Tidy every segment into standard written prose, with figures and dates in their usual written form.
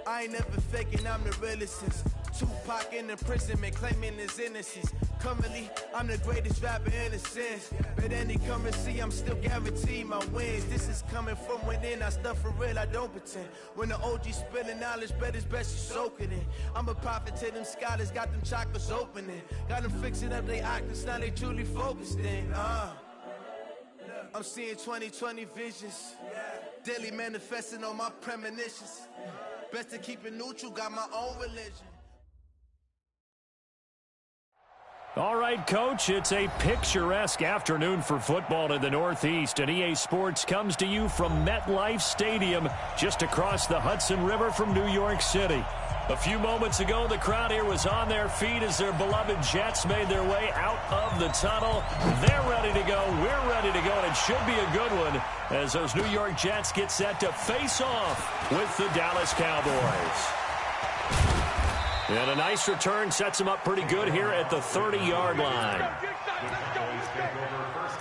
I ain't never faking, I'm the realest since Tupac in imprisonment, claiming his innocence. Currently, I'm the greatest rapper in a sense. But any currency, I'm still guaranteed my wins. This is coming from within, I stuff for real, I don't pretend. When the OG spilling knowledge, bet it's best you soak it in. I'm a prophet to them scholars, got them chakras opening. Got them fixing up they octaves, now they truly focused in. I'm seeing 2020 visions. Daily manifesting on my premonitions. Best to keep it neutral, got my own religion. All right, Coach, it's a picturesque afternoon for football in the Northeast, and EA Sports comes to you from MetLife Stadium, just across the Hudson River from New York City. A few moments ago, the crowd here was on their feet as their beloved Jets made their way out of the tunnel. They're ready to go. We're ready to go, and it should be a good one as those New York Jets get set to face off with the Dallas Cowboys. And a nice return sets them up pretty good here at the 30-yard line. First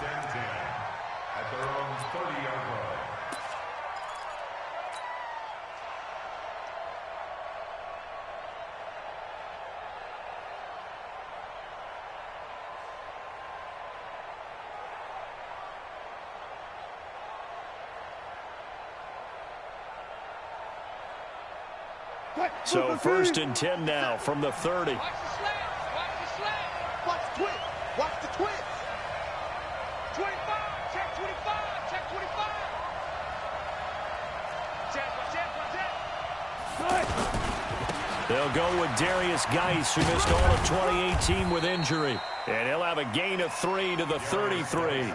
and 10 at their own 30-yard line. So first and 10 now from the 30. Watch the slant. Watch the slant. Watch the twist. Watch the twist. 25. Check 25. Check 25. Check. They'll go with Darius Geis, who missed all of 2018 with injury. And he'll have a gain of 3 to the 33.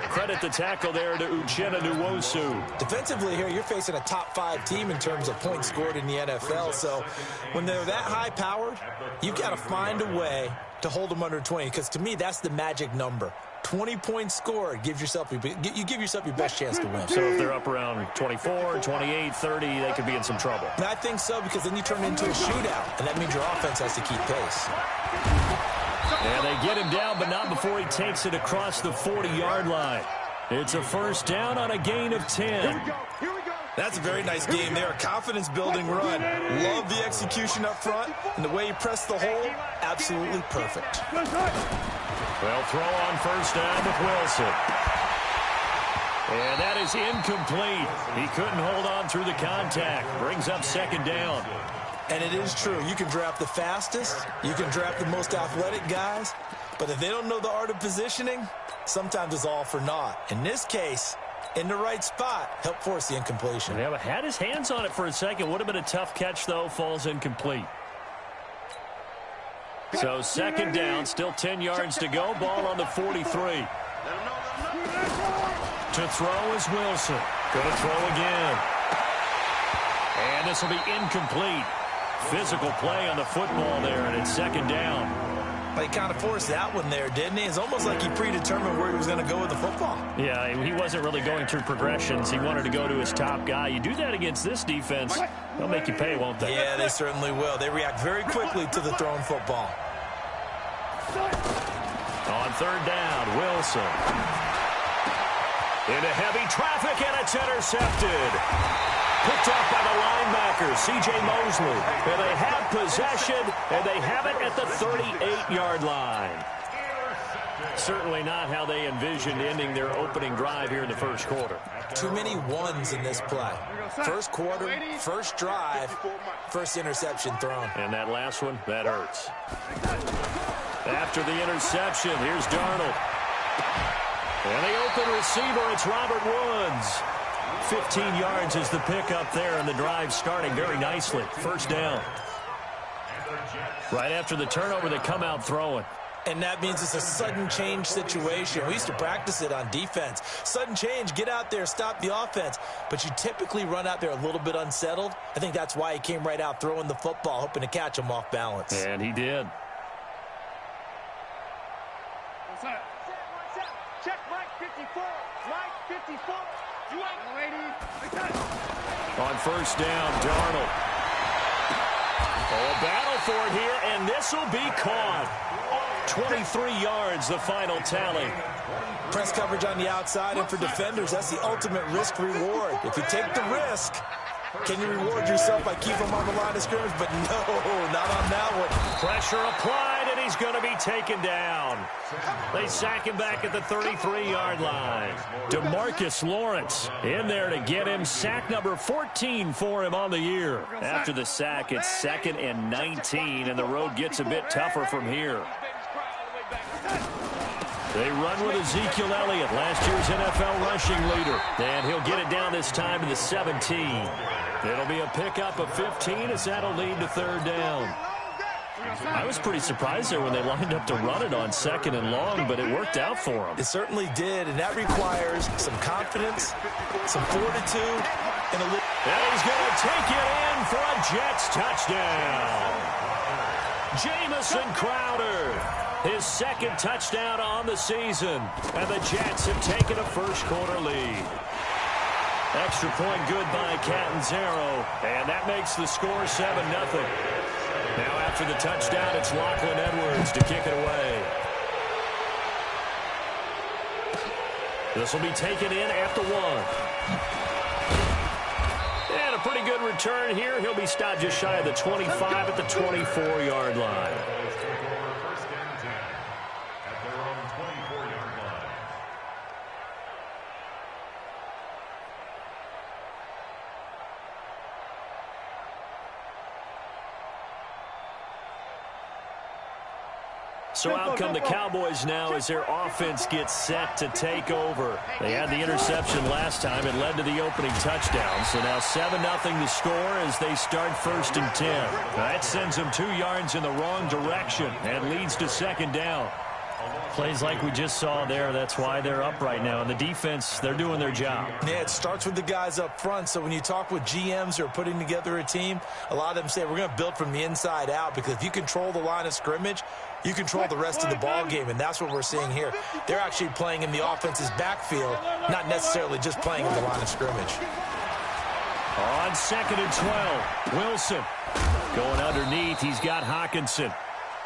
Credit the tackle there to Uchenna Nwosu. Defensively here, you're facing a top-5 team in terms of points scored in the NFL. So when they're that high-powered, you've got to find a way to hold them under 20. Because to me, that's the magic number. 20 points scored, you give yourself your best chance to win. So if they're up around 24, 28, 30, they could be in some trouble. And I think so, because then you turn it into a shootout, and that means your offense has to keep pace. And they get him down, but not before he takes it across the 40-yard line. It's a first down on a gain of 10. That's a very nice game there. A confidence-building run. Love the execution up front, and the way he pressed the hole, absolutely perfect. Well, throw on first down with Wilson. And that is incomplete. He couldn't hold on through the contact. Brings up second down. And it is true. You can draft the fastest. You can draft the most athletic guys. But if they don't know the art of positioning, sometimes it's all for naught. In this case, in the right spot, help force the incompletion. Yeah, but had his hands on it for a second. Would have been a tough catch, though. Falls incomplete. So second down, still 10 yards to go. Ball on the 43. To throw is Wilson. Going to throw again. And this will be incomplete. Physical play on the football there, and it's second down. Well, he kind of forced that one there, didn't he? It's almost like he predetermined where he was going to go with the football. Yeah, he wasn't really going through progressions. He wanted to go to his top guy. You do that against this defense, they'll make you pay, won't they? Yeah, they certainly will. They react very quickly to the thrown football. On third down, Wilson. Into heavy traffic, and it's intercepted. Picked up by the linebacker, C.J. Mosley. And they have possession, and they have it at the 38-yard line. Certainly not how they envisioned ending their opening drive here in the first quarter. Too many ones in this play. First quarter, first drive, first interception thrown. And that last one, that hurts. After the interception, here's Darnold. And the open receiver, it's Robert Woods. 15 yards is the pickup there, and the drive starting very nicely. First down. Right after the turnover, they come out throwing. And that means it's a sudden change situation. We used to practice it on defense. Sudden change, get out there, stop the offense. But you typically run out there a little bit unsettled. I think that's why he came right out throwing the football, hoping to catch him off balance. And he did. Check Mike 54. Mike 54. You out, lady. On first down, Darnold. Oh, a battle for it here, and this will be caught. 23 yards, the final tally. Press coverage on the outside, and for defenders, that's the ultimate risk-reward. If you take the risk, Can you reward yourself by keeping him on the line of scrimmage? But no, not on that one. Pressure applied, and he's going to be taken down. They sack him back at the 33-yard line. DeMarcus Lawrence in there to get him. Sack number 14 for him on the year. After the sack, it's 2nd and 19, and the road gets a bit tougher from here. They run with Ezekiel Elliott, last year's NFL rushing leader. And he'll get it down this time to the 17. It'll be a pickup of 15 as that'll lead to 3rd down. I was pretty surprised there when they lined up to run it on 2nd and long, but it worked out for them. It certainly did, and that requires some confidence, some fortitude, and a little... And he's going to take it in for a Jets touchdown. Jamison Crowder. His 2nd touchdown on the season. And the Jets have taken a first-quarter lead. Extra point good by Catanzaro. And that makes the score 7-0. Now after the touchdown, it's Lachlan Edwards to kick it away. This will be taken in after 1. And a pretty good return here. He'll be stopped just shy of the 25 at the 24-yard line. So out come the Cowboys now as their offense gets set to take over. They had the interception last time. It led to the opening touchdown. So now 7-0 the score as they start 1st and 10. That sends them 2 yards in the wrong direction and leads to 2nd down. Plays like we just saw there, that's why they're up right now. And the defense, they're doing their job. Yeah, it starts with the guys up front. So when you talk with GMs who are putting together a team, a lot of them say we're going to build from the inside out, because if you control the line of scrimmage, you control the rest of the ball game, and that's what we're seeing here. They're actually playing in the offense's backfield, not necessarily just playing in the line of scrimmage. On 2nd and 12, Wilson going underneath. He's got Hawkinson.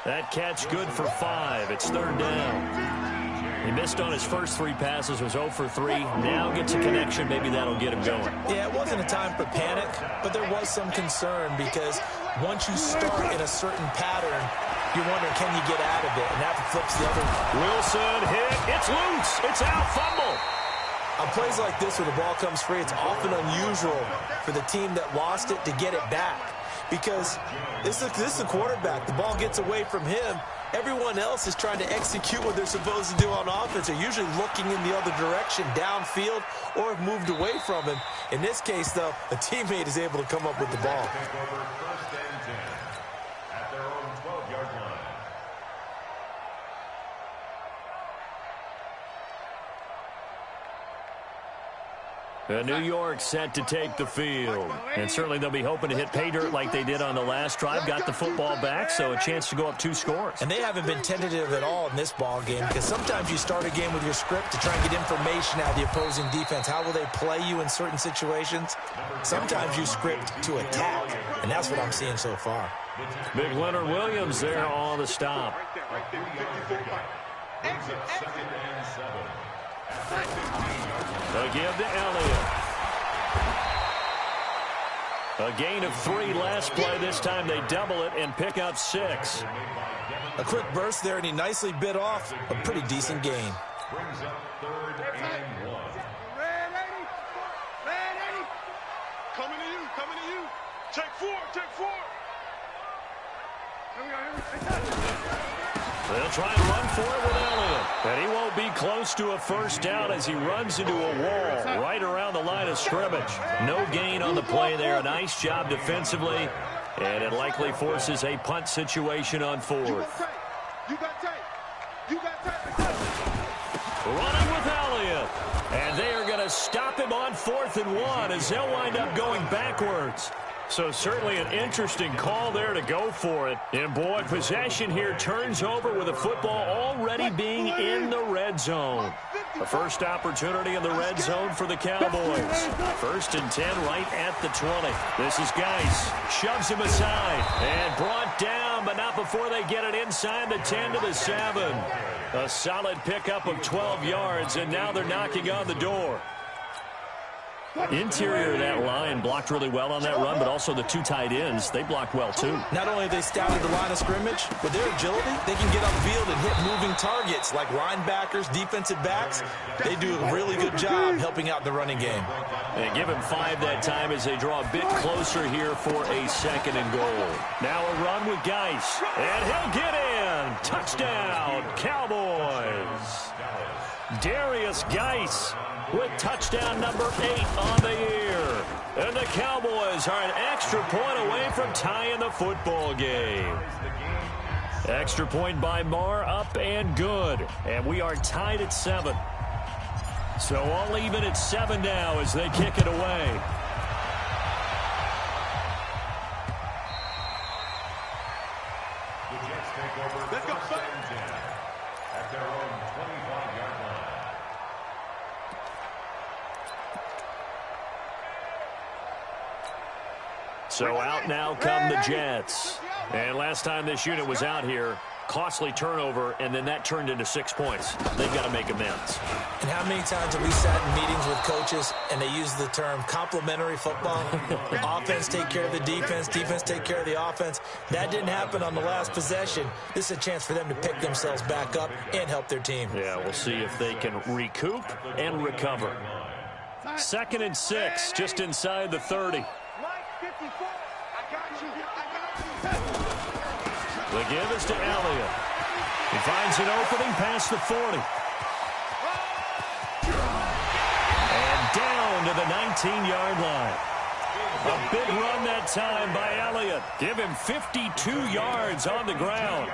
That catch good for 5. It's 3rd down. He missed on his first 3 passes, was 0 for 3. Now gets a connection. Maybe that'll get him going. Yeah, it wasn't a time for panic, but there was some concern, because once you start in a certain pattern, you're wondering, can you get out of it? And that flips the other. Wilson hit. It's loose. It's out. Fumble. On plays like this where the ball comes free, it's often unusual for the team that lost it to get it back, because this is the quarterback. The ball gets away from him. Everyone else is trying to execute what they're supposed to do on offense. They're usually looking in the other direction, downfield, or have moved away from him. In this case, though, a teammate is able to come up with the ball. New York set to take the field. And certainly they'll be hoping to hit pay dirt like they did on the last drive. Got the football back, so a chance to go up 2 scores. And they haven't been tentative at all in this ball game, because sometimes you start a game with your script to try and get information out of the opposing defense. How will they play you in certain situations? Sometimes you script to attack, and that's what I'm seeing so far. Big Leonard Williams there on the stop. A give to Elliott. A gain of 3 last play. This time they double it and pick up 6. A quick burst there, and he nicely bit off a pretty decent gain. Brings up 3rd and 1. Coming to you. Take 4. They'll try and run for it with Elliott. And he won't be close to a first down as he runs into a wall right around the line of scrimmage. No gain on the play there. A nice job defensively. And it likely forces a punt situation on 4th. You got tape. Running with Elliott. And they are going to stop him on 4th and 1 as they'll wind up going backwards. So certainly an interesting call there to go for it. And boy, possession here turns over with the football already being in the red zone. The first opportunity in the red zone for the Cowboys. 1st and 10 right at the 20. This is Geis. Shoves him aside and brought down, but not before they get it inside the 10 to the 7. A solid pickup of 12 yards, and now they're knocking on the door. Interior of that line blocked really well on that run, but also the 2 tight ends, they blocked well too. Not only have they scouted the line of scrimmage, with their agility, they can get upfield and hit moving targets like linebackers, defensive backs. They do a really good job helping out the running game. They give him 5 that time as they draw a bit closer here for a 2nd and goal. Now a run with Geis, and he'll get in. Touchdown, Cowboys. Darius Geis with touchdown number 8 on the year. And the Cowboys are an extra point away from tying the football game. Extra point by Marr, up and good. And we are tied at 7. So all even at 7 now as they kick it away. The Jets take over. Let's go. At their own 25-yard line. So out now come the Jets. And last time this unit was out here, costly turnover, and then that turned into 6 points. They've got to make amends. And how many times have we sat in meetings with coaches and they use the term complementary football? Offense take care of the defense, defense take care of the offense. That didn't happen on the last possession. This is a chance for them to pick themselves back up and help their team. Yeah, we'll see if they can recoup and recover. 2nd and 6, just inside the 30. The give is to Elliott. He finds an opening past the 40. And down to the 19-yard line. A big run that time by Elliott. Give him 52 yards on the ground.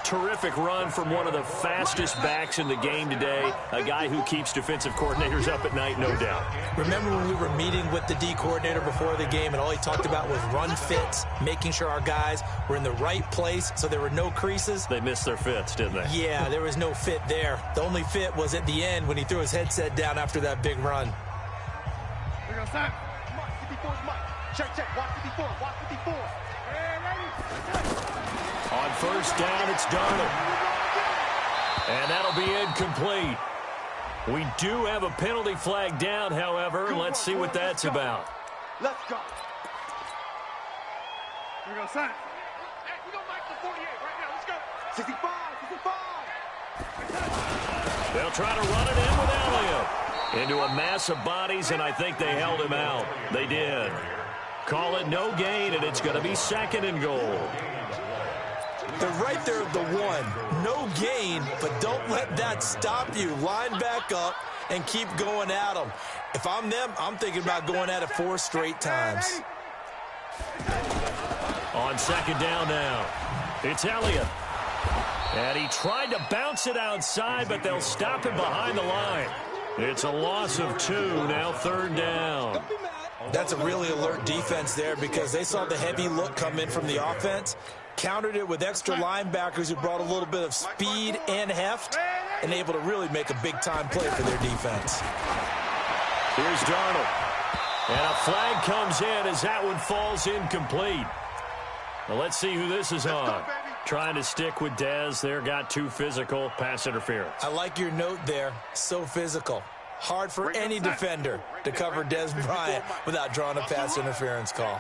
Terrific run from one of the fastest backs in the game today. A guy who keeps defensive coordinators up at night, no doubt. Remember when we were meeting with the D coordinator before the game and all he talked about was run fits, making sure our guys were in the right place so there were no creases? They missed their fits, didn't they? Yeah, there was no fit there. The only fit was at the end when he threw his headset down after that big run. We're going to start. Mike, 54 is Mike. Check. Watch 54. Watch 54. On first down, it's Darnold. And that'll be incomplete. We do have a penalty flag down, however. Let's see what that's about. Let's go. We're going to sign. Hey, we're going to mark the 48 right now. Let's go. 65. They'll try to run it in with Elliott. Into a mass of bodies, and I think they held him out. They did. Call it no gain, and it's going to be 2nd and goal. They're right there at the 1. No gain, but don't let that stop you. Line back up and keep going at them. If I'm them, I'm thinking about going at it 4 straight times. On 2nd down now, it's Elliott. And he tried to bounce it outside, but they'll stop him behind the line. It's a loss of 2, now 3rd down. That's a really alert defense there because they saw the heavy look come in from the offense, countered it with extra linebackers who brought a little bit of speed and heft, and able to really make a big-time play for their defense. Here's Darnold. And a flag comes in as that one falls incomplete. Well, let's see who this is on. Trying to stick with Dez there, got too physical, pass interference. I like your note there, so physical. Hard for any defender to cover Dez Bryant without drawing a pass interference call.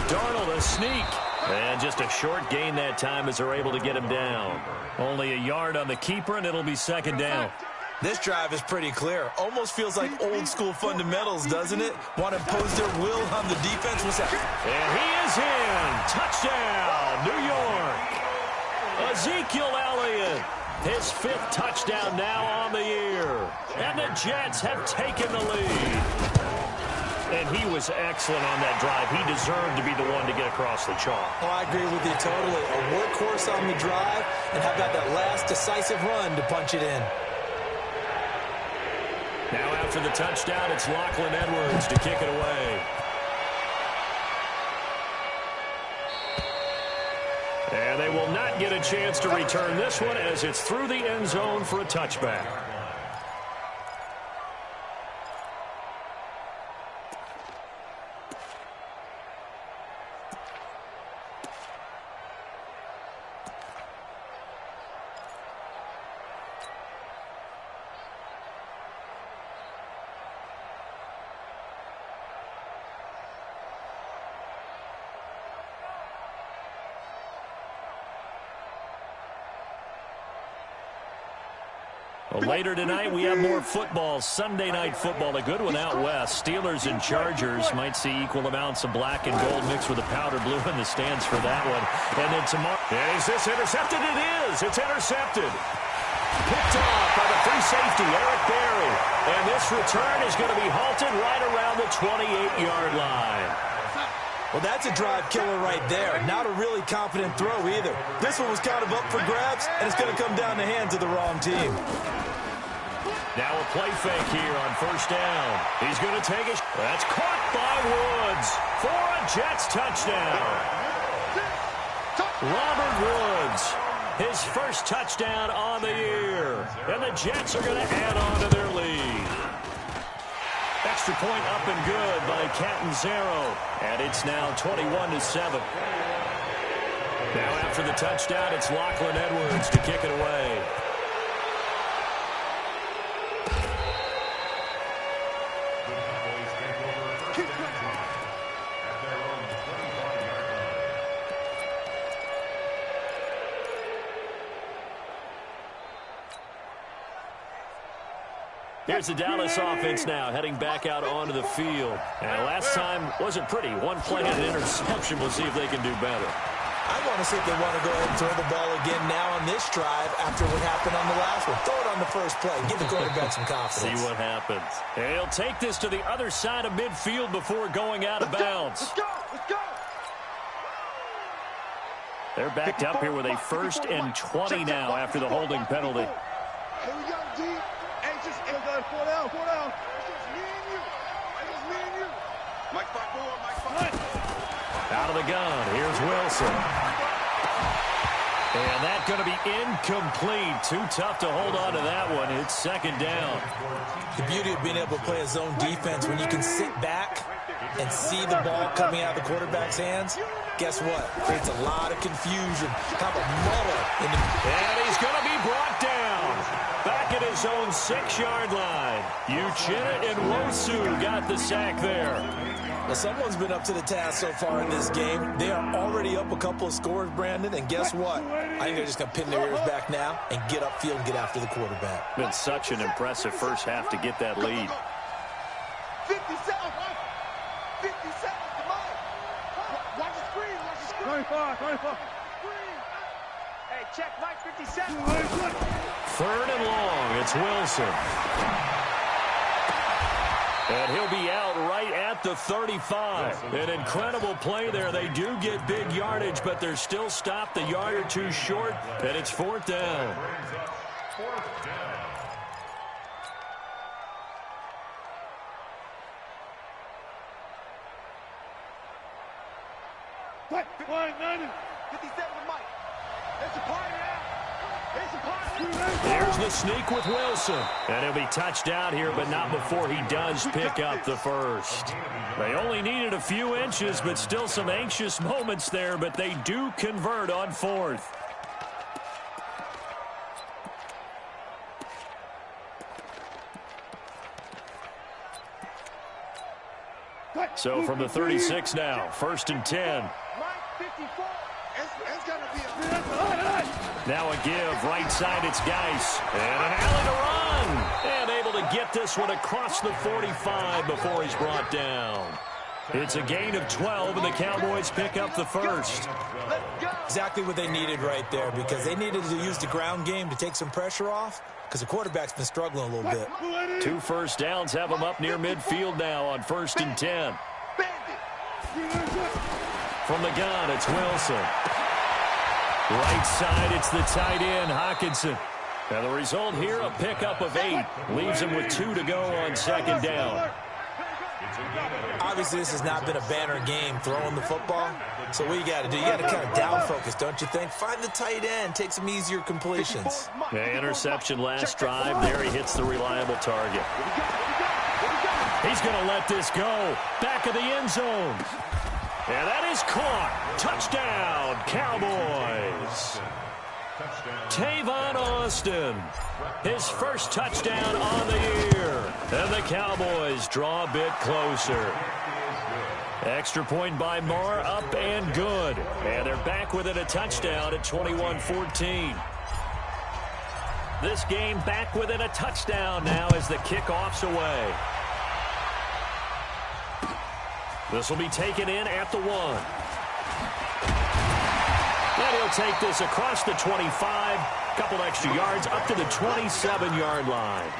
Darnold, a sneak. And just a short gain that time as they're able to get him down. Only a yard on the keeper, and it'll be 2nd down. This drive is pretty clear. Almost feels like old school fundamentals, doesn't it? Want to impose their will on the defense. What's that? And he is in. Touchdown, New York. Ezekiel Elliott. His 5th touchdown now on the year. And the Jets have taken the lead. And he was excellent on that drive. He deserved to be the one to get across the chalk. Oh, I agree with you totally. A workhorse on the drive, and how about that last decisive run to punch it in? Now after the touchdown, it's Lachlan Edwards to kick it away. And they will not get a chance to return this one as it's through the end zone for a touchback. Well, later tonight, we have more football. Sunday night football, a good one out west. Steelers and Chargers might see equal amounts of black and gold mixed with a powder blue in the stands for that one. And then tomorrow. Is this intercepted? It is. It's intercepted. Picked off by the free safety, Eric Berry. And this return is going to be halted right around the 28-yard line. Well, that's a drive killer right there. Not a really confident throw either. This one was kind of up for grabs, and it's going to come down the hands of the wrong team. Now a play fake here on first down. He's going to take it. That's caught by Woods for a Jets touchdown. Robert Woods, his first touchdown on the year. And the Jets are going to add on to their lead. Extra point up and good by Catanzaro. And it's now 21-7. Now after the touchdown, it's Lachlan Edwards to kick it away. Here's the Dallas offense now, heading back out onto the field. And last time wasn't pretty. One play and an interception. We'll see if they can do better. I want to see if they want to go ahead and throw the ball again now on this drive after what happened on the last one. Throw it on the first play. Give the quarterback some confidence. See what happens. And he'll take this to the other side of midfield before going out of bounds. Let's go. Let's go. They're backed up here with a 1st and 20 now after the holding penalty. Here we go, D. Hey, just four down. It's just me and you. It's just me and you. Mike 5-4, Mike 5. Out of the gun, here's Wilson. And that's going to be incomplete. Too tough to hold on to that one. It's 2nd down. The beauty of being able to play a zone defense when you can sit back and see the ball coming out of the quarterback's hands, guess what? Creates a lot of confusion. Have a muddle in the... And he's going to be brought down. Back at his own 6-yard line. Uchenna and Wosu got the sack there. Well, someone's been up to the task so far in this game. They are already up a couple of scores, Brandon, and guess what? I think they're just going to pin their ears back now and get upfield and get after the quarterback. Been such an impressive first half to get that lead. 57. 57. Come on. Watch the screen. 25. Hey, check Mike 57. 3rd and long. It's Wilson. And he'll be out right at the 35. An incredible play there. They do get big yardage, but they're still stopped a yard or two short, and it's 4th down. What? 57 Mike. It's a party now. There's the sneak with Wilson. And he'll be touched out here, but not before he does pick up the first. They only needed a few inches, but still some anxious moments there, but they do convert on 4th. So from the 36 now, 1st and 10. Mike 54. It's going to be a... Now a give, right side, it's Geis. And an alley to run. And able to get this one across the 45 before he's brought down. It's a gain of 12, and the Cowboys pick up the first. Exactly what they needed right there, because they needed to use the ground game to take some pressure off, because the quarterback's been struggling a little bit. 2 first downs have them up near midfield now on 1st and 10. From the gun, it's Wilson. Right side, it's the tight end, Hockenson. Now the result here, a pickup of 8. Leaves him with 2 to go on 2nd down. Obviously, this has not been a banner game throwing the football. So what you got to do, you got to kind of down focus, don't you think? Find the tight end, take some easier completions. The interception last drive. There he hits the reliable target. He's going to let this go. Back of the end zone. And that is caught. Touchdown, Cowboys. Tavon Austin, his first touchdown on the year. And the Cowboys draw a bit closer. Extra point by Marr, up and good. And they're back within a touchdown at 21-14. This game back within a touchdown now as the kickoff's away. This will be taken in at the 1. And he'll take this across the 25, couple extra yards up to the 27-yard line.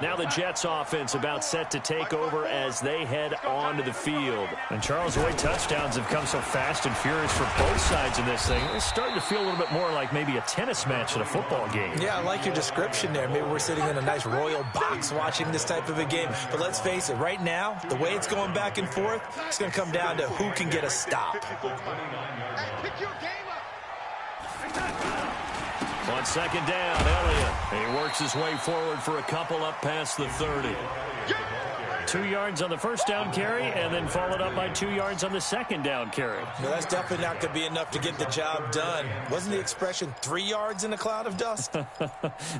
Now the Jets offense about set to take over as they head onto the field. And Charles, the way touchdowns have come so fast and furious for both sides in this thing, it's starting to feel a little bit more like maybe a tennis match at a football game. Yeah, I like your description there. Maybe we're sitting in a nice royal box watching this type of a game. But let's face it, right now, the way it's going back and forth, it's going to come down to who can get a stop. Pick your game up. On second down, Elliott. He works his way forward for a couple up past the 30. 2 yards on the first down carry, and then followed up by 2 yards on the second down carry. No, that's definitely not going to be enough to get the job done. Wasn't the expression 3 yards in a cloud of dust?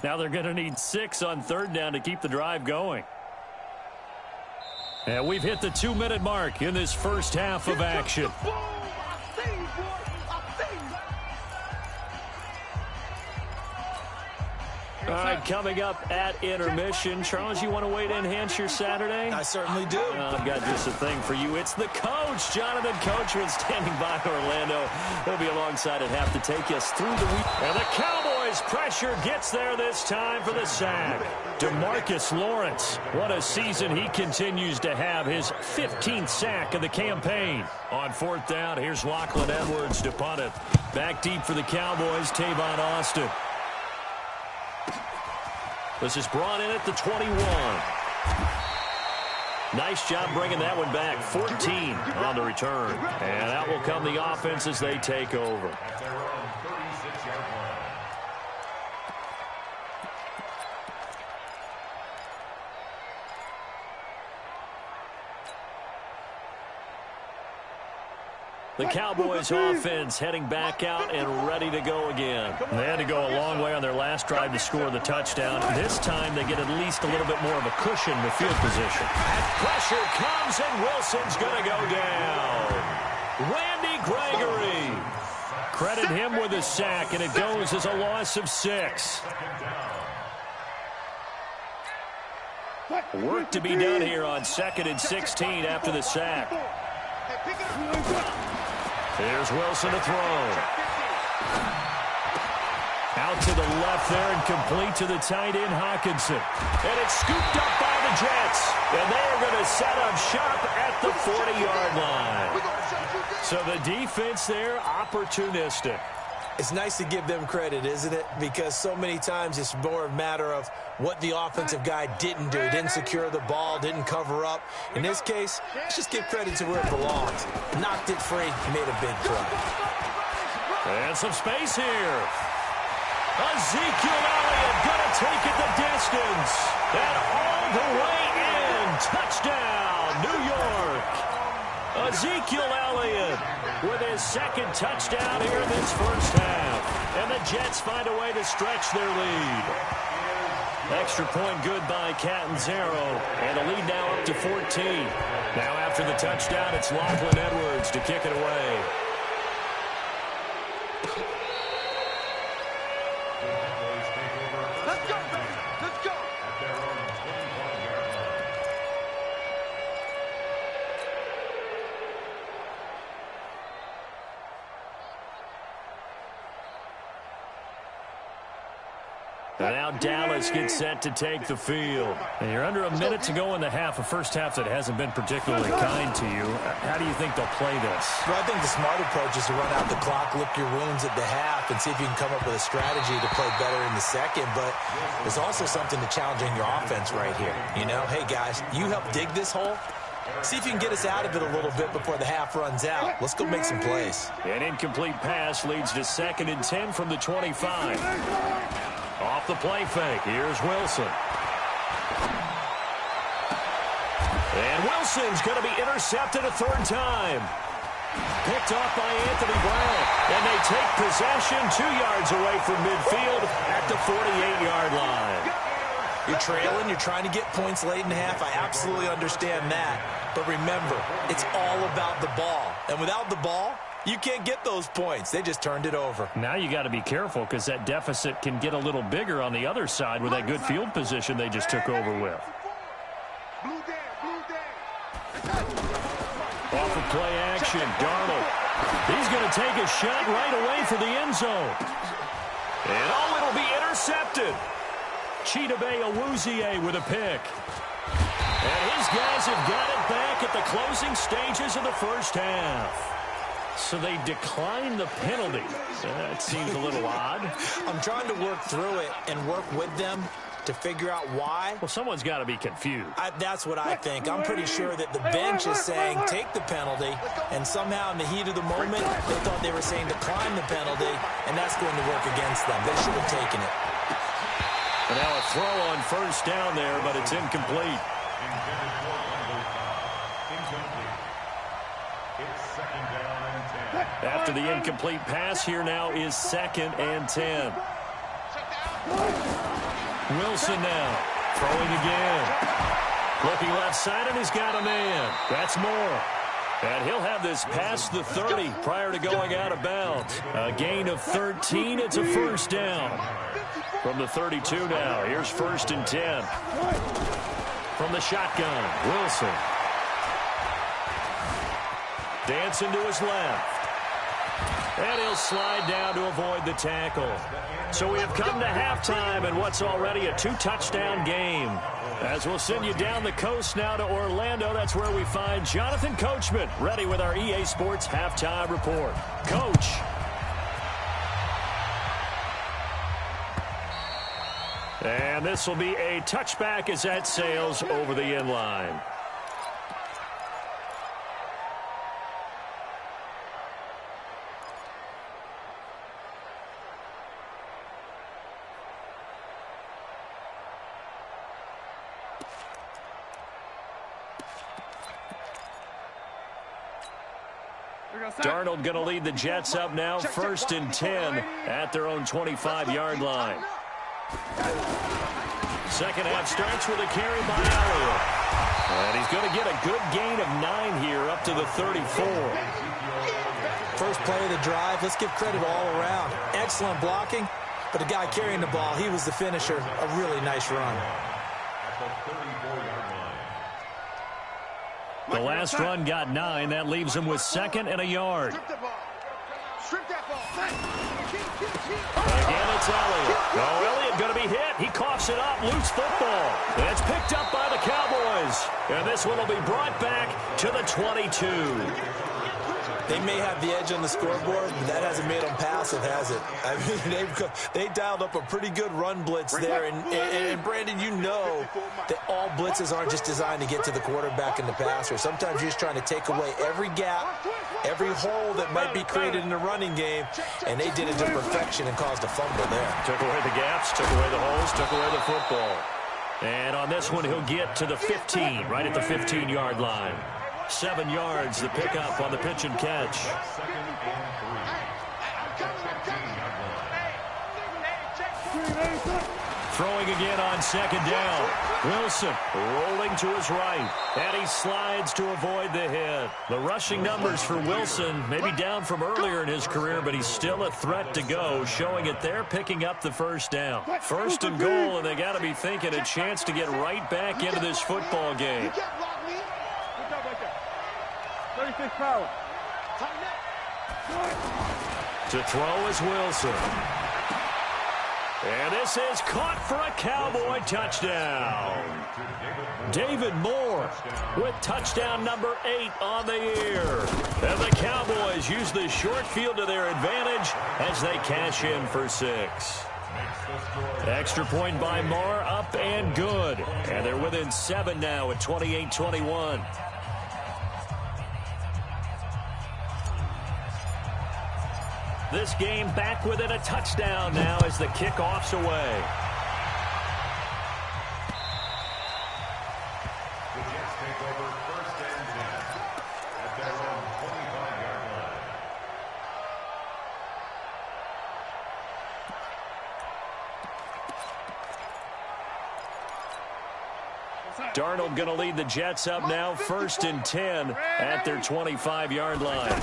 Now they're going to need 6 on third down to keep the drive going. And we've hit the 2-minute mark in this first half of action. All right, coming up at intermission. Charles, you want to wait to enhance your Saturday? I certainly do. I've got just a thing for you. It's the coach, Jonathan Coachman, standing by Orlando. He'll be alongside at half to take us through the week. And the Cowboys' pressure gets there this time for the sack. DeMarcus Lawrence, what a season he continues to have. His 15th sack of the campaign. On fourth down, here's Lachlan Edwards to punt it. Back deep for the Cowboys, Tavon Austin. This is brought in at the 21. Nice job bringing that one back. 14 on the return. And out will come the offense as they take over. The Cowboys offense heading back out and ready to go again. They had to go a long way on their last drive to score the touchdown. This time they get at least a little bit more of a cushion with field position. And pressure comes, and Wilson's going to go down. Randy Gregory. Credit him with a sack, and it goes as a loss of 6. Work to be done here on 2nd and 16 after the sack. Here's Wilson to throw. Out to the left there and complete to the tight end, Hawkinson. And it's scooped up by the Jets. And they're going to set up shop at the 40-yard line. So the defense there, opportunistic. It's nice to give them credit, isn't it? Because so many times it's more a matter of what the offensive guy didn't do. He didn't secure the ball, didn't cover up. In this case, let's just give credit to where it belongs. Knocked it free, made a big play. And some space here. Ezekiel Elliott going to take it the distance. And all the way in. Touchdown, New York. Ezekiel Elliott with his second touchdown here in this first half. And the Jets find a way to stretch their lead. Extra point good by Catanzaro. And the lead now up to 14. Now after the touchdown, it's Lachlan Edwards to kick it away. Let's go, baby. Let's go. And now Dallas gets set to take the field. And you're under a minute to go in the half, a first half that hasn't been particularly kind to you. How do you think they'll play this? Well, I think the smart approach is to run out the clock, lick your wounds at the half, and see if you can come up with a strategy to play better in the second. But there's also something to challenging your offense right here. You know, hey, guys, you help dig this hole. See if you can get us out of it a little bit before the half runs out. Let's go make some plays. An incomplete pass leads to 2nd and 10 from the 25. Off the play fake, here's Wilson. And Wilson's going to be intercepted a third time. Picked off by Anthony Brown. And they take possession 2 yards away from midfield at the 48-yard line. You're trailing, you're trying to get points late in the half. I absolutely understand that. But remember, it's all about the ball. And without the ball, You can't get those points. They just turned it over. Now you got to be careful because that deficit can get a little bigger on the other side with that good field position they just took over with. Off of play action, Darnold. He's going to take a shot right away for the end zone. And it'll be intercepted. Chidobe Awuzie with a pick. And his guys have got it back at the closing stages of the first half. So they decline the penalty. That seems a little odd. I'm trying to work through it and work with them to figure out why. Well, someone's got to be confused. That's what I think. I'm pretty sure that the bench is saying take the penalty, and somehow in the heat of the moment, they thought they were saying decline the penalty, and that's going to work against them. They should have taken it. And now a throw on first down there, but it's incomplete. After the incomplete pass, here now is 2nd and 10. Wilson now throwing again. Looking left side, and he's got a man. That's Moore. And he'll have this past the 30 prior to going out of bounds. A gain of 13. It's a first down. From the 32 now, here's 1st and 10. From the shotgun, Wilson. Dancing to his left. And he'll slide down to avoid the tackle. So we have come to halftime in what's already a 2-touchdown game. As we'll send you down the coast now to Orlando, that's where we find Jonathan Coachman ready with our EA Sports Halftime Report. Coach. And this will be a touchback as that sails over the end line. Darnold going to lead the Jets up now, 1st and 10 at their own 25-yard line. Second half starts with a carry by Elliott. And he's going to get a good gain of 9 here up to the 34. First play of the drive, let's give credit all around. Excellent blocking, but the guy carrying the ball, he was the finisher. A really nice run. The last run got 9. That leaves him with 2nd and a yard. Again, it's Elliott. Oh, Elliott going to be hit. He coughs it up. Loose football. And it's picked up by the Cowboys. And this one will be brought back to the 22. They may have the edge on the scoreboard, but that hasn't made them passive, has it? I mean, they dialed up a pretty good run blitz there. And Brandon, you know that all blitzes aren't just designed to get to the quarterback and the passer. Sometimes you're just trying to take away every gap, every hole that might be created in the running game, and they did it to perfection and caused a fumble there. Took away the gaps, took away the holes, took away the football. And on this one, he'll get to the 15, right at the 15-yard line. 7 yards, the pickup on the pitch and catch. Throwing again on 2nd down. Wilson rolling to his right. And he slides to avoid the hit. The rushing numbers for Wilson maybe down from earlier in his career, but he's still a threat to go, showing it there, picking up the first down. 1st and goal, and they got to be thinking a chance to get right back into this football game. 36 power. To throw is Wilson. And this is caught for a Cowboy touchdown. David Moore with touchdown number 8 on the year. And the Cowboys use the short field to their advantage as they cash in for 6. Extra point by Moore, up and good. And they're within 7 now at 28-21. This game back within a touchdown now as the kickoff's away. The Jets take over 1st and 10 at their own 25-yard line. Darnold going to lead the Jets up now, 1st and 10 at their 25-yard line.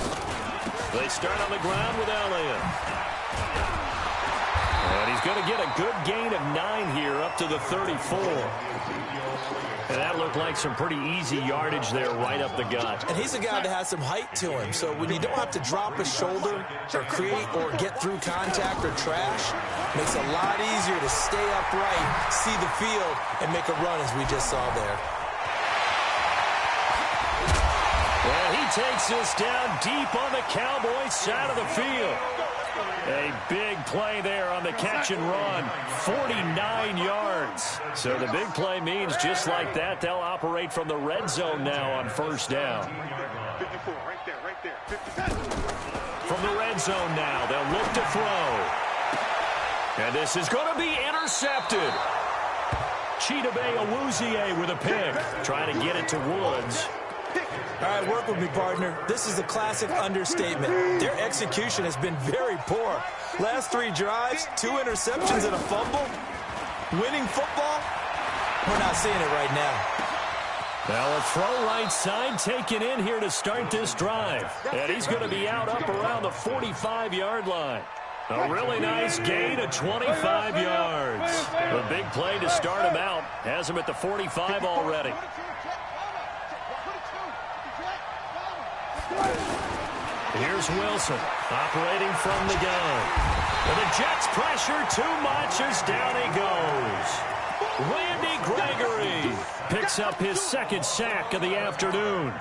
They start on the ground with Elliott. And he's going to get a good gain of 9 here up to the 34. And that looked like some pretty easy yardage there right up the gut. And he's a guy that has some height to him. So when you don't have to drop a shoulder or create or get through contact or trash, makes it a lot easier to stay upright, see the field, and make a run as we just saw there. Well, he takes this down deep on the Cowboys side of the field. A big play there on the catch and run, 49 yards. So the big play means just like that, they'll operate from the red zone now on first down. 54, right there. 50. From the red zone now, they'll look to throw. And this is going to be intercepted. Chidobe Awuzie with a pick, trying to get it to Woods. All right, work with me, partner. This is a classic understatement. Their execution has been very poor. Last 3 drives, 2 interceptions and a fumble. Winning football? We're not seeing it right now. Well, a throw right side taken in here to start this drive. And he's going to be out up around the 45-yard line. A really nice gain of 25 yards. A big play to start him out. Has him at the 45 already. Here's Wilson operating from the gun. And the Jets pressure too much as down he goes. Randy Gregory picks up his 2nd sack of the afternoon.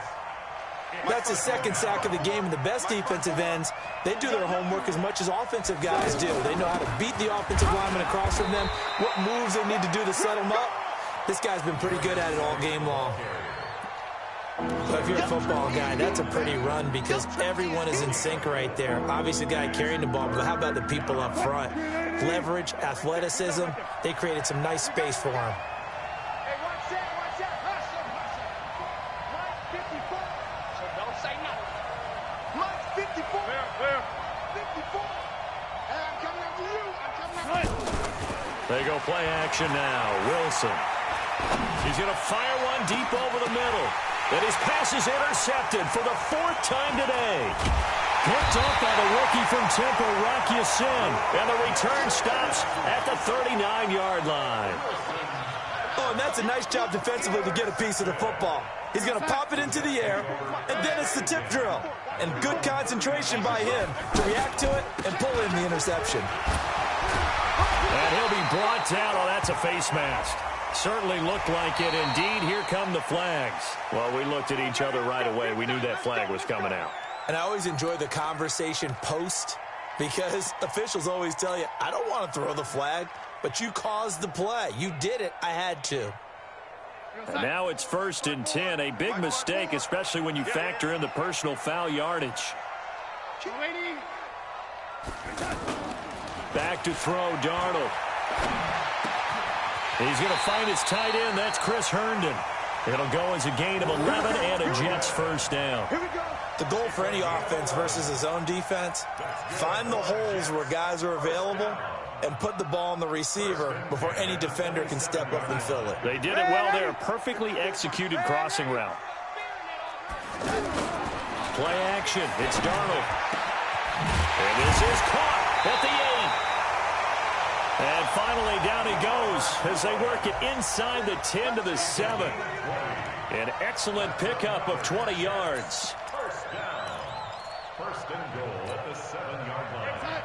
That's his 2nd sack of the game, and the best defensive ends, they do their homework as much as offensive guys do. They know how to beat the offensive lineman across from them, what moves they need to do to set them up. This guy's been pretty good at it all game long. But if you're a football guy, that's a pretty run because everyone is in sync right there. Obviously, the guy carrying the ball, but how about the people up front? Leverage, athleticism, they created some nice space for him. Hey, watch that. Mike 54. So don't say nothing. Mike 54. Where? 54. Hey, I'm coming after you. They go play action now. Wilson. He's going to fire one deep over the middle. And his pass is intercepted for the 4th time today. Picked up by the rookie from Temple, Rocky Sin. And the return stops at the 39-yard line. Oh, and that's a nice job defensively to get a piece of the football. He's going to pop it into the air, and then it's the tip drill. And good concentration by him to react to it and pull in the interception. And he'll be brought down. Oh, that's a face mask. Certainly looked like it. Indeed, here come the flags. Well, we looked at each other right away. We knew that flag was coming out. And I always enjoy the conversation post because officials always tell you, I don't want to throw the flag, but you caused the play. You did it. I had to. And now it's 1st and 10. A big mistake, especially when you factor in the personal foul yardage. Back to throw, Darnold. He's going to find his tight end. That's Chris Herndon. It'll go as a gain of 11 and a Jets 1st down. The goal for any offense versus his own defense, find the holes where guys are available and put the ball on the receiver before any defender can step up and fill it. They did it well there. Perfectly executed crossing route. Play action. It's Darnold. And this is caught at the 8. And finally, down he goes as they work it inside the 10 to the 7. An excellent pickup of 20 yards. First and goal at the 7-yard line.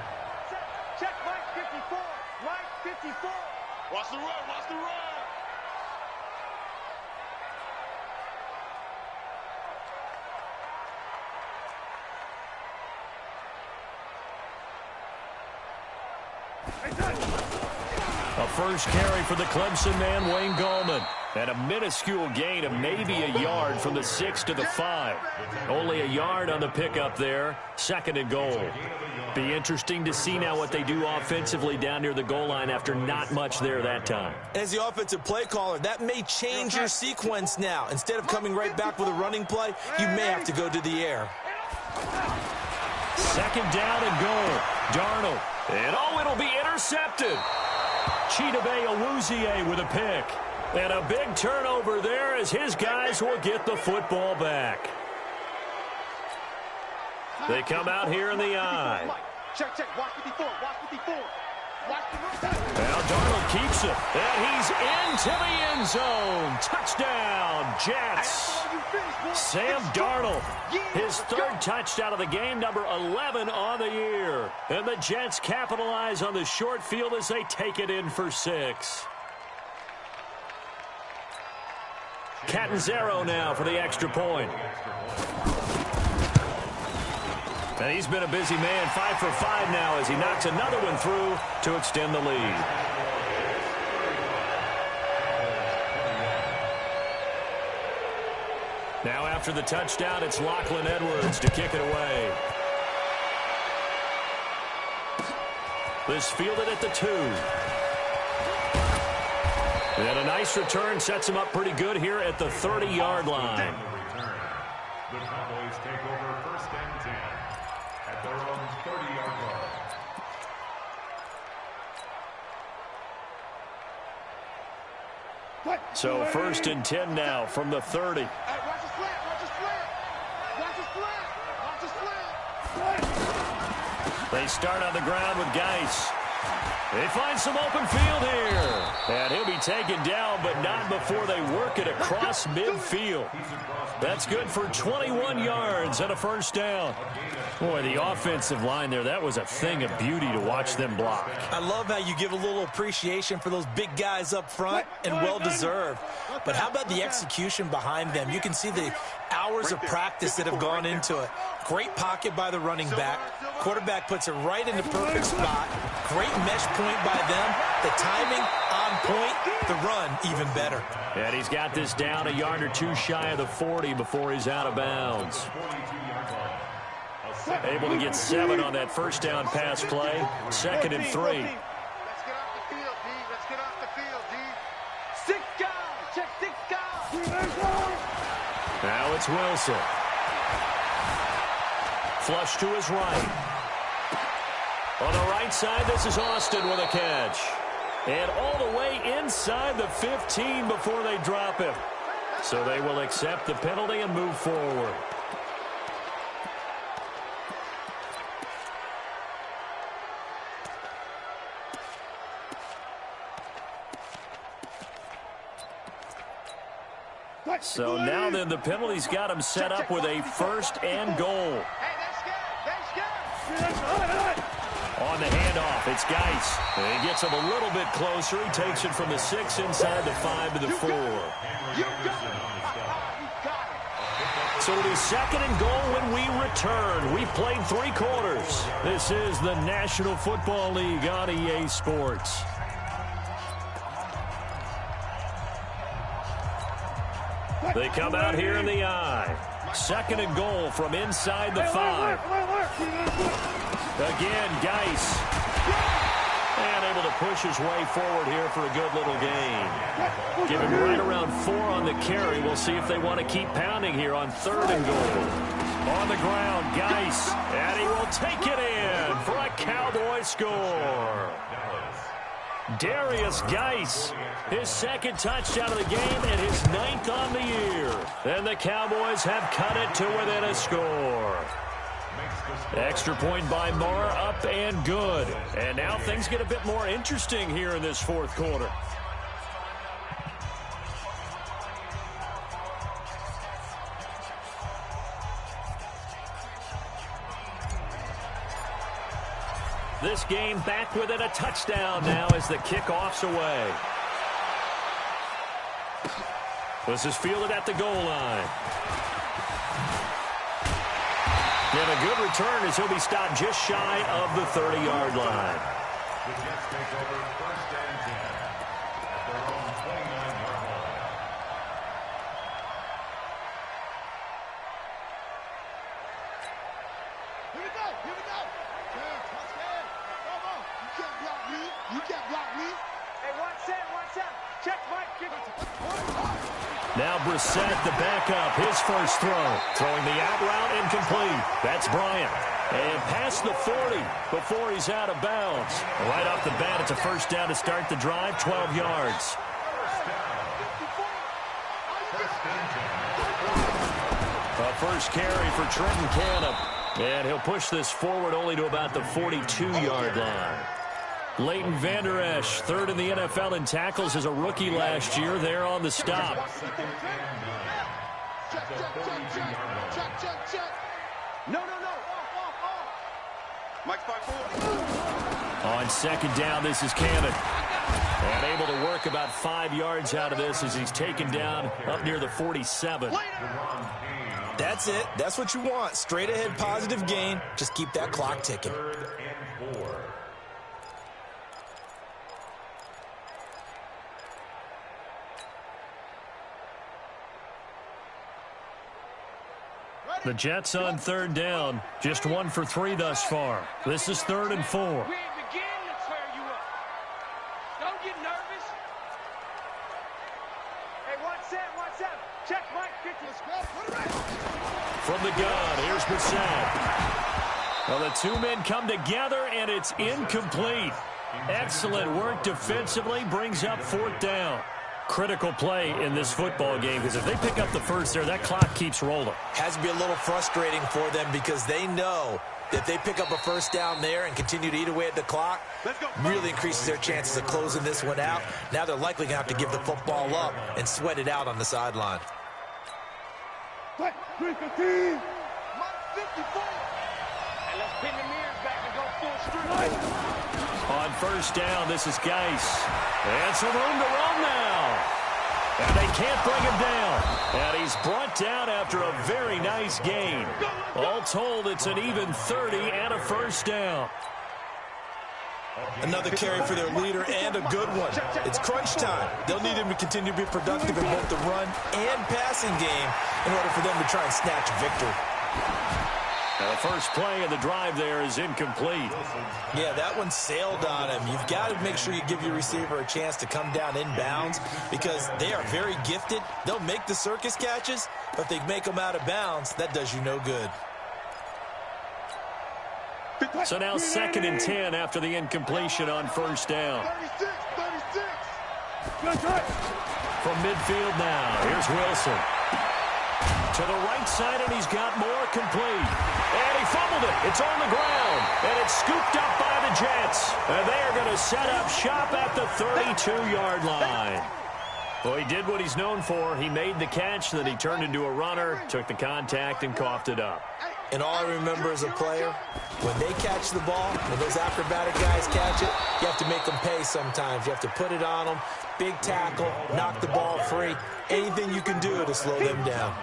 Check Mike 54. Mike 54. Watch the run. A first carry for the Clemson man, Wayne Gallman. And a minuscule gain of maybe a yard from the 6 to the 5. Only a yard on the pickup there. 2nd and goal. Be interesting to see now what they do offensively down near the goal line after not much there that time. As the offensive play caller, that may change your sequence now. Instead of coming right back with a running play, you may have to go to the air. 2nd down and goal. Darnold. And it'll be intercepted. Chidobe Awuzie with a pick. And a big turnover there as his guys will get the football back. They come out here in the I. Check, check. Watch 54. Watch 54. Now Darnold keeps it, and he's into the end zone. Touchdown, Jets. Sam Darnold, his third touchdown of the game, number 11 on the year. And the Jets capitalize on the short field as they take it in for 6. Catanzaro now for the extra point. And he's been a busy man, 5 for 5 now as he knocks another one through to extend the lead. Now after the touchdown, it's Lachlan Edwards to kick it away. This fielded at the 2. And a nice return sets him up pretty good here at the 30-yard line. The Cowboys take over first and 10 at their own 30-yard line. So first and 10 now from the 30. Hey, watch the slant. Watch the slant. Watch the slant. Watch the slant. They start on the ground with Geis. They find some open field here. And he'll be taken down, but not before they work it across midfield. That's good for 21 yards and a first down. Boy, the offensive line there, that was a thing of beauty to watch them block. I love how you give a little appreciation for those big guys up front, and well-deserved. But how about the execution behind them? You can see the hours of practice that have gone into it. Great pocket by the running back. Quarterback puts it right in the perfect spot. Great mesh point by them. The timing on point. The run even better. And he's got this down a yard or two shy of the 40 before he's out of bounds. Able to get 7 on that first down pass play. 2nd and 3. Let's get off the field, D. Let's get off the field, D. 6 guys. Check 6 guys. Now it's Wilson. Flush to his right. On the right side, this is Austin with a catch. And all the way inside the 15 before they drop him. So they will accept the penalty and move forward. So now then the penalty's got him set up with a 1st and goal. Hey, that's good. On the handoff, it's Geis. And he gets him a little bit closer. He takes it from the 6 inside the 5 to the 4. You got it. So it'll be 2nd and goal when we return. We played 3 quarters. This is the National Football League on EA Sports. They come out here in the I. 2nd and goal from inside the 5. Again, Geis. And able to push his way forward here for a good little gain. Give him right around 4 on the carry. We'll see if they want to keep pounding here on 3rd and goal. On the ground, Geis. And he will take it in for a Cowboy score. Darius Geis, his 2nd touchdown of the game and his 9th on the year. And the Cowboys have cut it to within a score. Extra point by Marr, up and good. And now things get a bit more interesting here in this 4th quarter. This game back within a touchdown now as the kickoff's away. This is fielded at the goal line. And a good return as he'll be stopped just shy of the 30-yard line. The Jets take over first and 10 at their own 29-yard line. Here we go. Here we go. Touch hand. Come on. You can't block me. You can't block me. Hey, watch out. Check, Mike. Now Brissett, the backup, his first throw. Throwing the out route incomplete. That's Bryant. And past the 40 before he's out of bounds. Right off the bat, it's a first down to start the drive, 12 yards. A first carry for Trenton Canham. And he'll push this forward only to about the 42-yard line. Leighton Vander Esch, third in the NFL in tackles as a rookie last year. There on the stop. No. Mike's 5-4. On second down, this is Cannon. And able to work about 5 yards out of this as he's taken down up near the 47. That's it. That's what you want. Straight ahead positive gain. Just keep that clock ticking. The Jets on third down. Just 1 for 3 thus far. This is 3rd and 4. We ain't beginning to tear you up. Don't get nervous. Hey, watch that. Check Mike. From the gun, here's Brissett. Well, the two men come together, and it's incomplete. Excellent work defensively, brings up 4th down. Critical play in this football game, because if they pick up the first there, that clock keeps rolling. Has to be a little frustrating for them because they know that if they pick up a first down there and continue to eat away at the clock, really increases their chances of closing this one out. Now they're likely going to have to give the football up and sweat it out on the sideline. 315. Mike 54. And let's pin the mirrors back and go full street. On first down, this is Geis. And some room to run now. And they can't bring him down. And he's brought down after a very nice gain. All told, it's an even 30 and a first down. Another carry for their leader and a good one. It's crunch time. They'll need him to continue to be productive in both the run and passing game in order for them to try and snatch a victory. Now the first play of the drive there is incomplete. Yeah, that one sailed on him. You've got to make sure you give your receiver a chance to come down inbounds because they are very gifted. They'll make the circus catches, but if they make them out of bounds, that does you no good. So now 2nd and 10 after the incompletion on first down. 36. From midfield now, here's Wilson. To the right side, and he's got more complete. And he fumbled it. It's on the ground. And it's scooped up by the Jets. And they are going to set up shop at the 32-yard line. Well, he did what he's known for. He made the catch, then he turned into a runner, took the contact, and coughed it up. And all I remember as a player, when they catch the ball, when those acrobatic guys catch it, you have to make them pay sometimes. You have to put it on them, big tackle, knock the ball free, anything you can do to slow them down.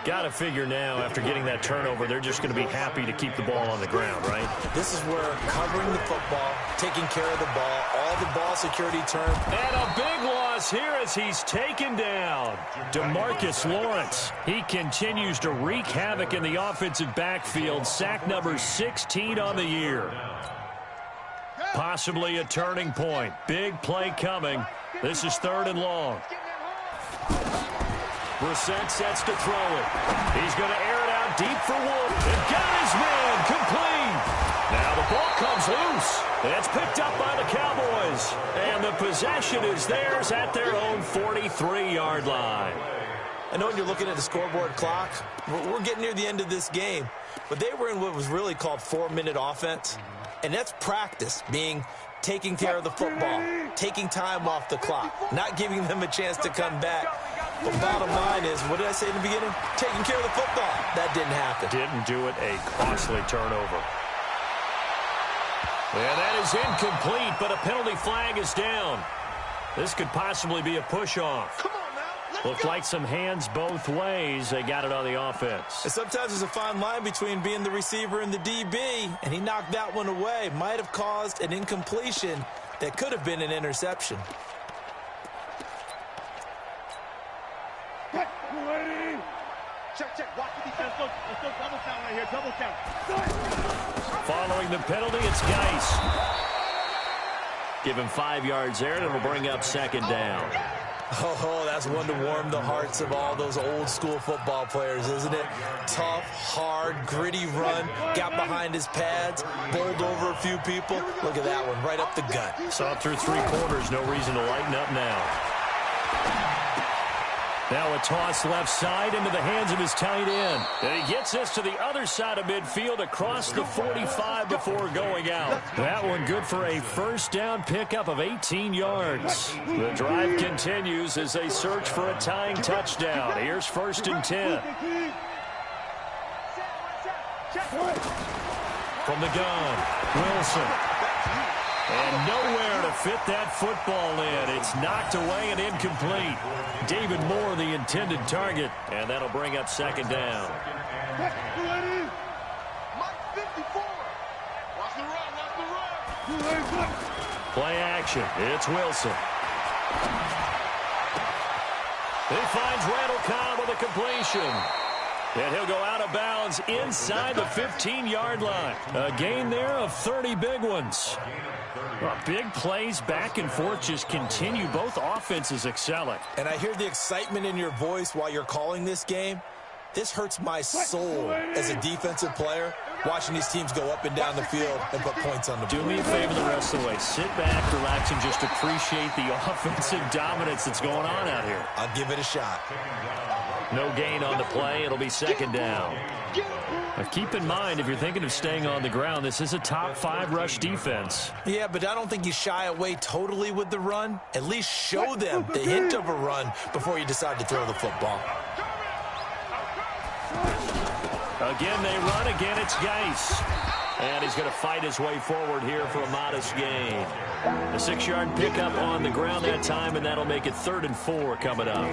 Got to figure now, after getting that turnover, they're just going to be happy to keep the ball on the ground, right? This is where covering the football, taking care of the ball, all the ball security terms. And a big loss here as he's taken down. DeMarcus Lawrence, he continues to wreak havoc in the offensive backfield. Sack number 16 on the year. Possibly a turning point. Big play coming. This is 3rd and long. Brissett sets to throw it. He's going to air it out deep for Wood. And got his man complete. Now the ball comes loose. It's picked up by the Cowboys. And the possession is theirs at their own 43-yard line. I know when you're looking at the scoreboard clock, we're getting near the end of this game. But they were in what was really called 4-minute offense. And that's practice, being taking care of the football, taking time off the clock, not giving them a chance to come back. But bottom line is, what did I say in the beginning? Taking care of the football. That didn't happen. Didn't do it. A costly turnover. And that is incomplete, but a penalty flag is down. This could possibly be a push-off. Looked like some hands both ways. They got it on the offense. And sometimes there's a fine line between being the receiver and the DB, and he knocked that one away. Might have caused an incompletion that could have been an interception. Check. Watch the defense. Let's go double count right here. Double count. Following the penalty, it's Geis. Give him 5 yards there, and it'll bring up 2nd down. Oh, that's one to warm the hearts of all those old-school football players, isn't it? Tough, hard, gritty run. Got behind his pads, bowled over a few people. Look at that one, right up the gut. Saw through 3 quarters. No reason to lighten up now. Now a toss left side into the hands of his tight end. And he gets this to the other side of midfield across the 45 before going out. That one good for a first down pickup of 18 yards. The drive continues as they search for a tying touchdown. Here's 1st and 10. From the gun, Wilson. And nowhere to fit that football in. It's knocked away and incomplete. David Moore, the intended target, and that'll bring up 2nd down. Play action. It's Wilson. He finds Randall Cobb with a completion. And he'll go out of bounds inside the 15-yard line. A gain there of 30 big ones. Well, big plays back and forth just continue. Both offenses excelling. And I hear the excitement in your voice while you're calling this game. This hurts my soul as a defensive player, watching these teams go up and down the field and put points on the board. Do me a favor the rest of the way. Sit back, relax, and just appreciate the offensive dominance that's going on out here. I'll give it a shot. No gain on the play. It'll be 2nd down. Now keep in mind, if you're thinking of staying on the ground, this is a top 5 rush defense. Yeah, but I don't think you shy away totally with the run. At least show them the hint of a run before you decide to throw the football. Again, they run. Again, it's Geis. And he's going to fight his way forward here for a modest gain. A 6-yard pickup on the ground that time, and that'll make it 3rd and 4 coming up.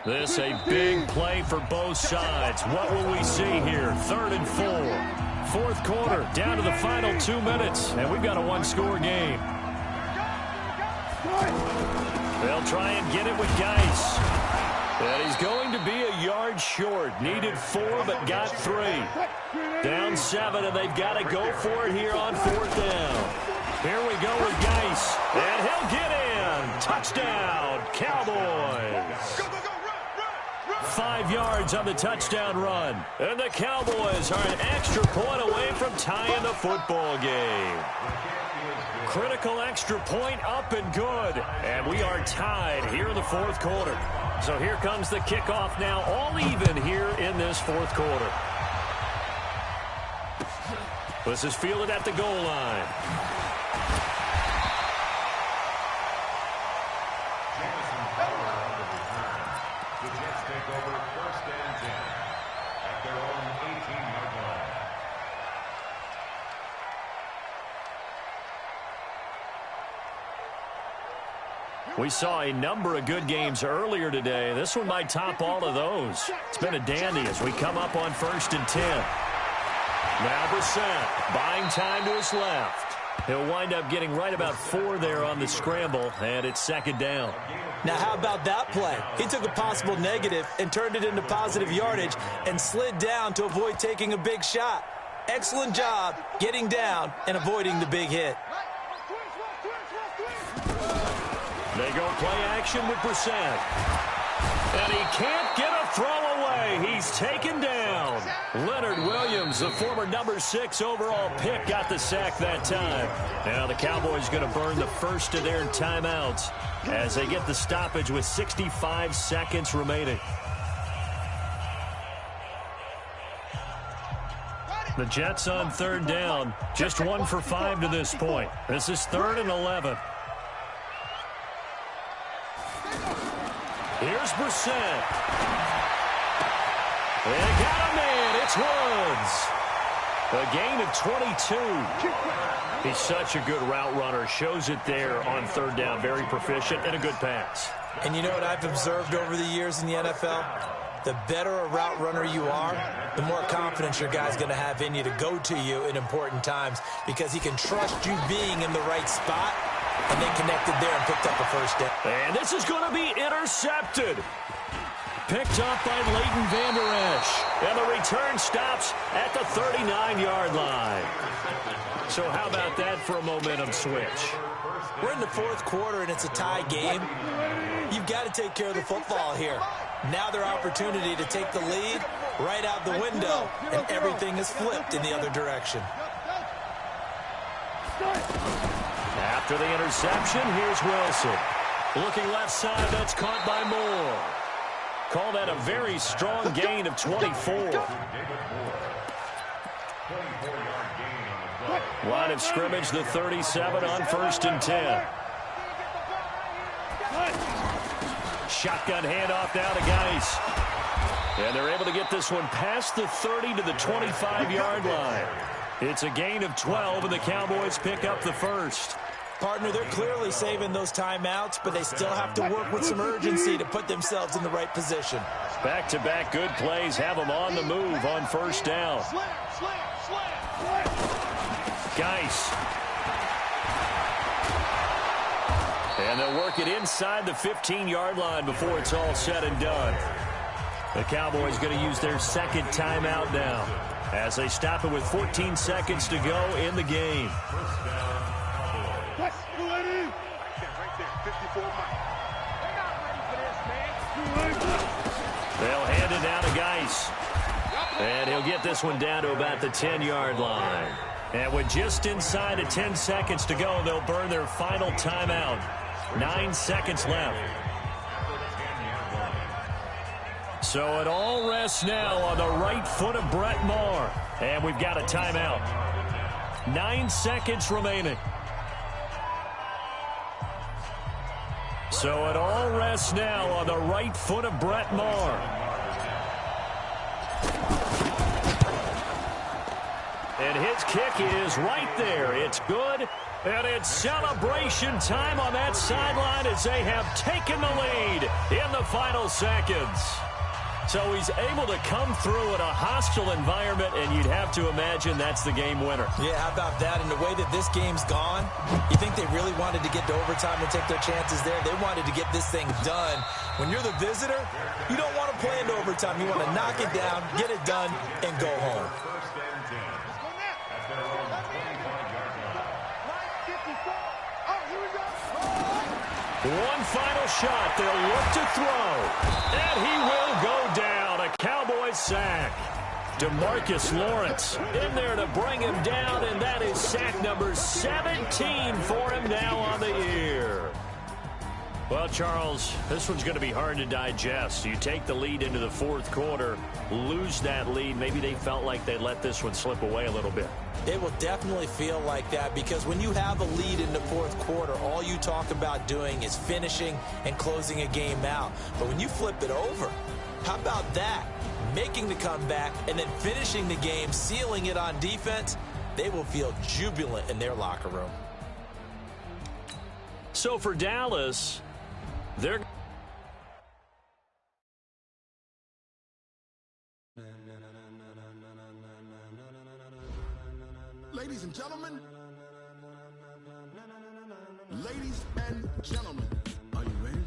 This a big play for both sides. What will we see here? 3rd and 4. 4th quarter, down to the final 2 minutes, and we've got a 1-score game. They'll try and get it with Geis. And he's going to be a yard short. Needed 4, but got 3. Down 7, and they've got to go for it here on 4th down. Here we go with Geis, and he'll get in. Touchdown, Cowboys. 5 yards on the touchdown run. And the Cowboys are an extra point away from tying the football game. Critical extra point up and good. And we are tied here in the 4th quarter. So here comes the kickoff now, all even here in this 4th quarter. This is fielded at the goal line. We saw a number of good games earlier today. This one might top all of those. It's been a dandy as we come up on 1st and 10. Now Brissett buying time to his left. He'll wind up getting right about 4 there on the scramble, and it's 2nd down. Now, how about that play? He took a possible negative and turned it into positive yardage and slid down to avoid taking a big shot. Excellent job getting down and avoiding the big hit. They go play action with Brissett. And he can't get a throw away. He's taken down. Leonard Williams, the former number 6 overall pick, got the sack that time. Now the Cowboys going to burn the first of their timeouts as they get the stoppage with 65 seconds remaining. The Jets on 3rd down. Just 1 for 5 to this point. This is 3rd and 11. Here's Brissett. They got a man. It's Woods. A gain of 22. He's such a good route runner. Shows it there on 3rd down. Very proficient and a good pass. And you know what I've observed over the years in the NFL? The better a route runner you are, the more confidence your guy's going to have in you to go to you in important times because he can trust you being in the right spot. And they connected there and picked up the first down. And this is going to be intercepted. Picked up by Leighton Vander Esch. And the return stops at the 39-yard line. So how about that for a momentum switch? We're in the 4th quarter, and it's a tie game. You've got to take care of the football here. Now their opportunity to take the lead right out the window, and everything is flipped in the other direction. After the interception, here's Wilson. Looking left side, that's caught by Moore. Call that a very strong gain of 24. Line of scrimmage, the 37 on 1st and 10. Shotgun handoff now to Geis. And they're able to get this one past the 30 to the 25-yard line. It's a gain of 12, and the Cowboys pick up the first. Partner, they're clearly saving those timeouts, but they still have to work with some urgency to put themselves in the right position. Back-to-back good plays have them on the move on 1st down. Geis. And they'll work it inside the 15-yard line before it's all said and done. The Cowboys going to use their second timeout now as they stop it with 14 seconds to go in the game. They'll hand it down to Geis. And he'll get this one down to about the 10-yard line. And with just inside of 10 seconds to go, they'll burn their final timeout. 9 seconds left. So it all rests now on the right foot of Brett Maher. And we've got a timeout. 9 seconds remaining. So it all rests now on the right foot of Brett Maher. And his kick is right there. It's good. And it's celebration time on that sideline as they have taken the lead in the final seconds. So he's able to come through in a hostile environment, and you'd have to imagine that's the game winner. Yeah, how about that? And the way that this game's gone, you think they really wanted to get to overtime and take their chances there? They wanted to get this thing done. When you're the visitor, you don't want to play into overtime. You want to knock it down, get it done, and go home. One final shot. They'll look to throw. And he will go down. A Cowboys sack. DeMarcus Lawrence in there to bring him down, and that is sack number 17 for him now on the year. Well, Charles, this one's going to be hard to digest. You take the lead into the fourth quarter, lose that lead. Maybe they felt like they let this one slip away a little bit. It will definitely feel like that because when you have a lead in the fourth quarter, all you talk about doing is finishing and closing a game out. But when you flip it over, how about that? Making the comeback and then finishing the game, sealing it on defense, they will feel jubilant in their locker room. So for Dallas, they're... Ladies and gentlemen, are you ready?